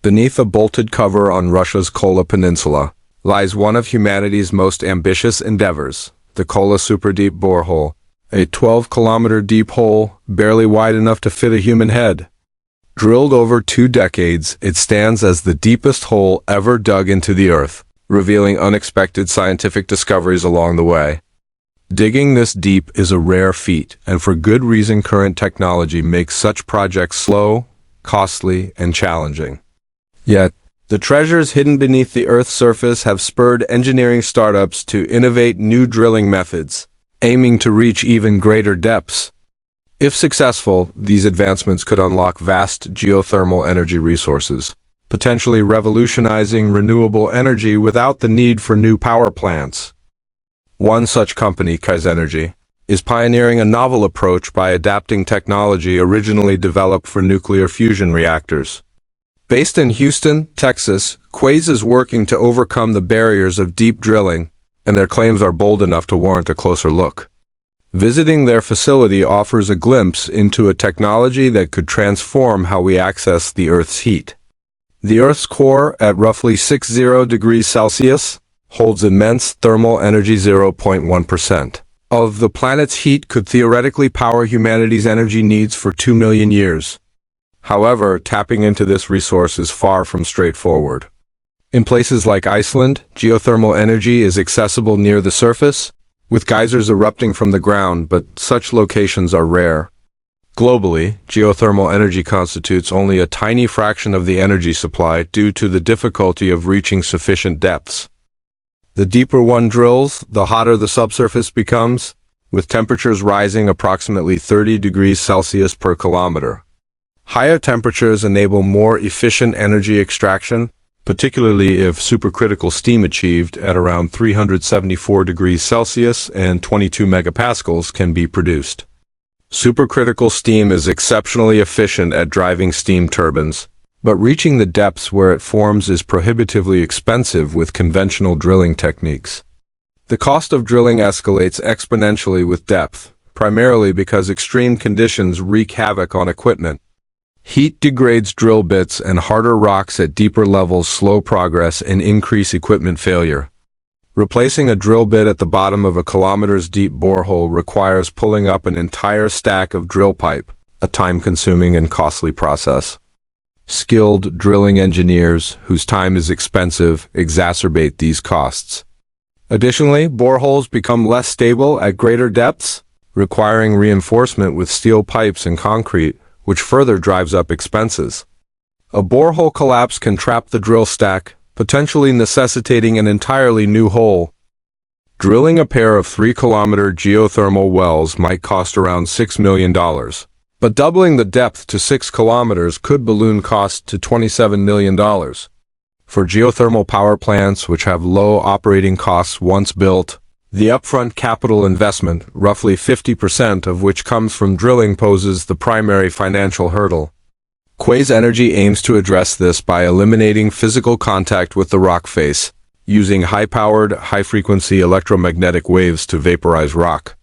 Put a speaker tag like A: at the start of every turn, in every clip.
A: Beneath a bolted cover on Russia's Kola Peninsula lies one of humanity's most ambitious endeavors, the Kola Superdeep Borehole, a 12-kilometer deep hole barely wide enough to fit a human head. Drilled over 2 decades, it stands as the deepest hole ever dug into the earth, revealing unexpected scientific discoveries along the way. Digging this deep is a rare feat, and for good reason. Current technology makes such projects slow, costly, and challenging. Yet, the treasures hidden beneath the Earth's surface have spurred engineering startups to innovate new drilling methods, aiming to reach even greater depths. If successful, these advancements could unlock vast geothermal energy resources, potentially revolutionizing renewable energy without the need for new power plants. One such company, KaiEnergy, is pioneering a novel approach by adapting technology originally developed for nuclear fusion reactors. Based in Houston, Texas, KaiEnergy is working to overcome the barriers of deep drilling, and their claims are bold enough to warrant a closer look. Visiting their facility offers a glimpse into a technology that could transform how we access the Earth's heat. The Earth's core, at roughly 60 degrees Celsius, holds immense thermal energy. 0.1% of the planet's heat could theoretically power humanity's energy needs for 2 million years. However, tapping into this resource is far from straightforward. In places like Iceland, geothermal energy is accessible near the surface, with geysers erupting from the ground, but such locations are rare. Globally, geothermal energy constitutes only a tiny fraction of the energy supply due to the difficulty of reaching sufficient depths. The deeper one drills, the hotter the subsurface becomes, with temperatures rising approximately 30 degrees Celsius per kilometer. Higher temperatures enable more efficient energy extraction, particularly if supercritical steam achieved at around 374 degrees Celsius and 22 megapascals can be produced. Supercritical steam is exceptionally efficient at driving steam turbines, but reaching the depths where it forms is prohibitively expensive with conventional drilling techniques. The cost of drilling escalates exponentially with depth, primarily because extreme conditions wreak havoc on equipment. Heat degrades drill bits, and harder rocks at deeper levels slow progress and increase equipment failure. Replacing a drill bit at the bottom of a kilometer's deep borehole requires pulling up an entire stack of drill pipe, a time-consuming and costly process. Skilled drilling engineers, whose time is expensive, exacerbate these costs. Additionally, boreholes become less stable at greater depths, requiring reinforcement with steel pipes and concrete, which further drives up expenses. A borehole collapse can trap the drill stack, potentially necessitating an entirely new hole. Drilling a pair of 3-kilometer geothermal wells might cost around $6 million, but doubling the depth to 6 kilometers could balloon costs to $27 million. For geothermal power plants which have low operating costs once built, the upfront capital investment, roughly 50% of which comes from drilling, poses the primary financial hurdle. KaiEnergy aims to address this by eliminating physical contact with the rock face, using high-powered, high-frequency electromagnetic waves to vaporize rock.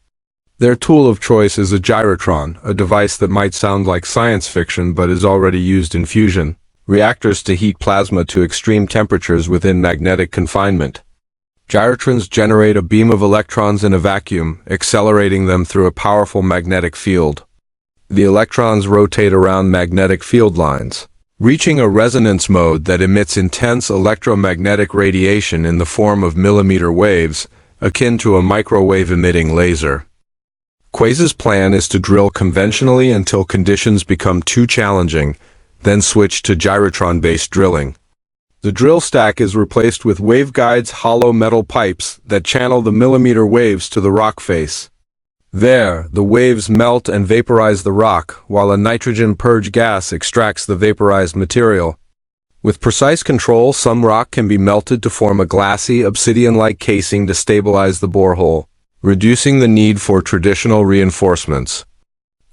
A: Their tool of choice is a gyrotron, a device that might sound like science fiction but is already used in fusion reactors to heat plasma to extreme temperatures within magnetic confinement. Gyrotrons generate a beam of electrons in a vacuum, accelerating them through a powerful magnetic field. The electrons rotate around magnetic field lines, reaching a resonance mode that emits intense electromagnetic radiation in the form of millimeter waves, akin to a microwave-emitting laser. KaiEnergy's plan is to drill conventionally until conditions become too challenging, then switch to gyrotron-based drilling. The drill stack is replaced with waveguides, hollow metal pipes that channel the millimeter waves to the rock face. There, the waves melt and vaporize the rock, while a nitrogen purge gas extracts the vaporized material. With precise control, some rock can be melted to form a glassy, obsidian-like casing to stabilize the borehole, reducing the need for traditional reinforcements.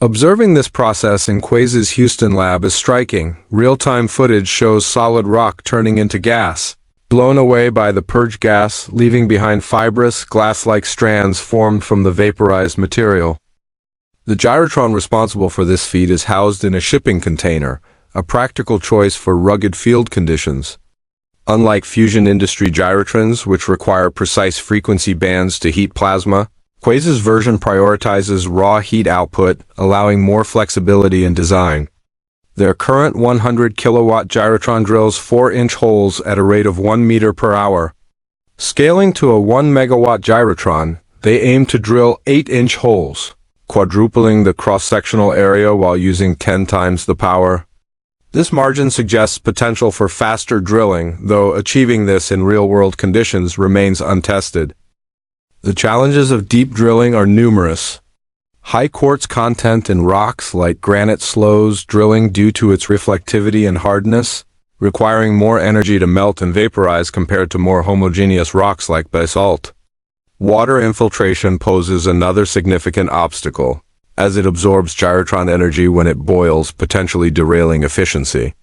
A: Observing this process in KaiEnergy's Houston lab is striking. Real-time footage shows solid rock turning into gas, blown away by the purge gas, leaving behind fibrous, glass-like strands formed from the vaporized material. The gyrotron responsible for this feat is housed in a shipping container, a practical choice for rugged field conditions. Unlike fusion industry gyrotrons, which require precise frequency bands to heat plasma, Quas's version prioritizes raw heat output, allowing more flexibility in design. Their current 100 kilowatt gyrotron drills 4-inch holes at a rate of 1 meter per hour. Scaling to a 1 megawatt gyrotron, they aim to drill 8-inch holes, quadrupling the cross-sectional area while using 10 times the power. This margin suggests potential for faster drilling, though achieving this in real-world conditions remains untested. The challenges of deep drilling are numerous. High quartz content in rocks like granite slows drilling due to its reflectivity and hardness, requiring more energy to melt and vaporize compared to more homogeneous rocks like basalt. Water infiltration poses another significant obstacle, as it absorbs gyrotron energy when it boils, potentially derailing efficiency.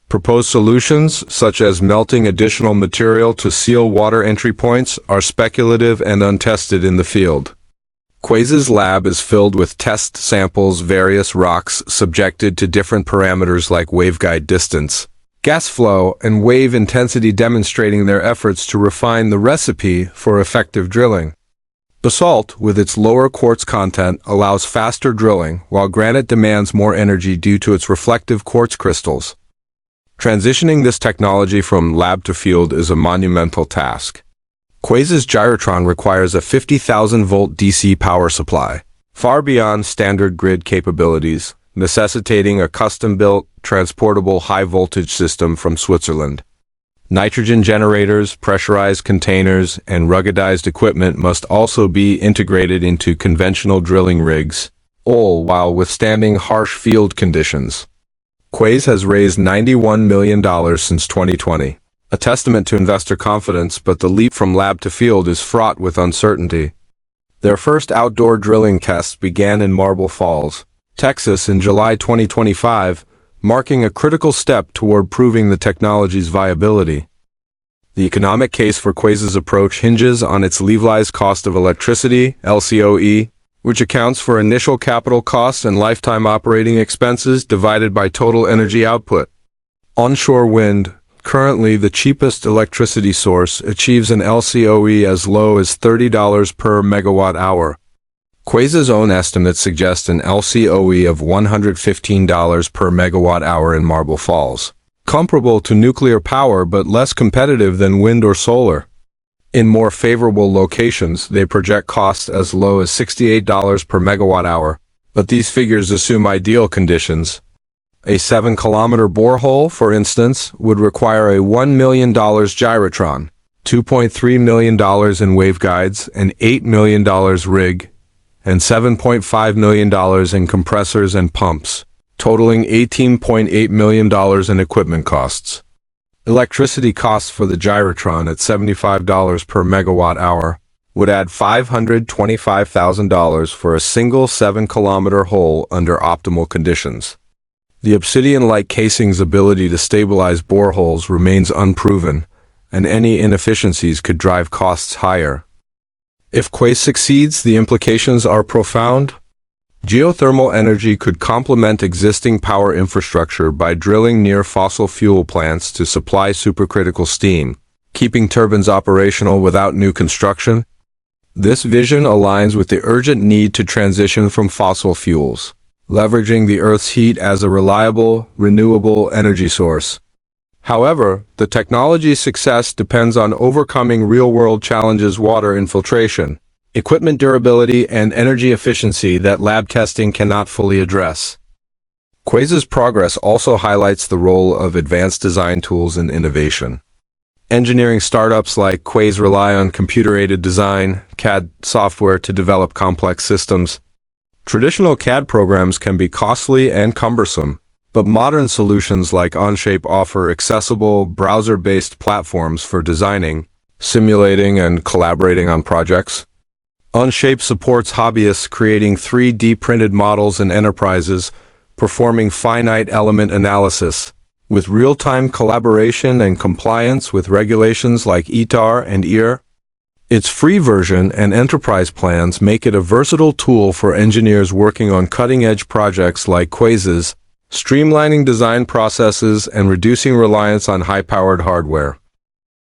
A: Proposed solutions, such as melting additional material to seal water entry points, are speculative and untested in the field. Quas's lab is filled with test samples, various rocks subjected to different parameters like waveguide distance, gas flow, and wave intensity, demonstrating their efforts to refine the recipe for effective drilling. Basalt, with its lower quartz content, allows faster drilling, while granite demands more energy due to its reflective quartz crystals. Transitioning this technology from lab to field is a monumental task. Quas's gyrotron requires a 50,000-volt DC power supply, far beyond standard grid capabilities, necessitating a custom-built, transportable high-voltage system from Switzerland. Nitrogen generators, pressurized containers, and ruggedized equipment must also be integrated into conventional drilling rigs, all while withstanding harsh field conditions. Quas has raised $91 million since 2020, a testament to investor confidence, but the leap from lab to field is fraught with uncertainty. Their first outdoor drilling tests began in Marble Falls, Texas in July 2025, marking a critical step toward proving the technology's viability. The economic case for Quas's approach hinges on its levelized cost of electricity, LCOE, which accounts for initial capital costs and lifetime operating expenses divided by total energy output. Onshore wind, currently the cheapest electricity source, achieves an LCOE as low as $30 per megawatt hour. Quas's own estimates suggest an LCOE of $115 per megawatt hour in Marble Falls, comparable to nuclear power but less competitive than wind or solar. In more favorable locations, they project costs as low as $68 per megawatt hour, but these figures assume ideal conditions. A 7-kilometer borehole, for instance, would require a $1 million gyrotron, $2.3 million in waveguides, an $8 million rig, and $7.5 million in compressors and pumps, totaling $18.8 million in equipment costs. Electricity costs for the gyrotron at $75 per megawatt hour would add $525,000 for a single 7-kilometer hole under optimal conditions. The obsidian-like casing's ability to stabilize boreholes remains unproven, and any inefficiencies could drive costs higher. If Quas succeeds, the implications are profound. Geothermal energy could complement existing power infrastructure by drilling near fossil fuel plants to supply supercritical steam, keeping turbines operational without new construction. This vision aligns with the urgent need to transition from fossil fuels, leveraging the Earth's heat as a reliable, renewable energy source. However, the technology's success depends on overcoming real-world challenges: water infiltration, equipment durability, and energy efficiency that lab testing cannot fully address. Quas's progress also highlights the role of advanced design tools and innovation. Engineering startups like Quas rely on computer-aided design, CAD software, to develop complex systems. Traditional CAD programs can be costly and cumbersome, but modern solutions like Onshape offer accessible, browser-based platforms for designing, simulating, and collaborating on projects. Onshape supports hobbyists creating 3D printed models and enterprises performing finite element analysis, with real-time collaboration and compliance with regulations like ITAR and EAR. Its free version and enterprise plans make it a versatile tool for engineers working on cutting-edge projects like Quas's, streamlining design processes and reducing reliance on high-powered hardware.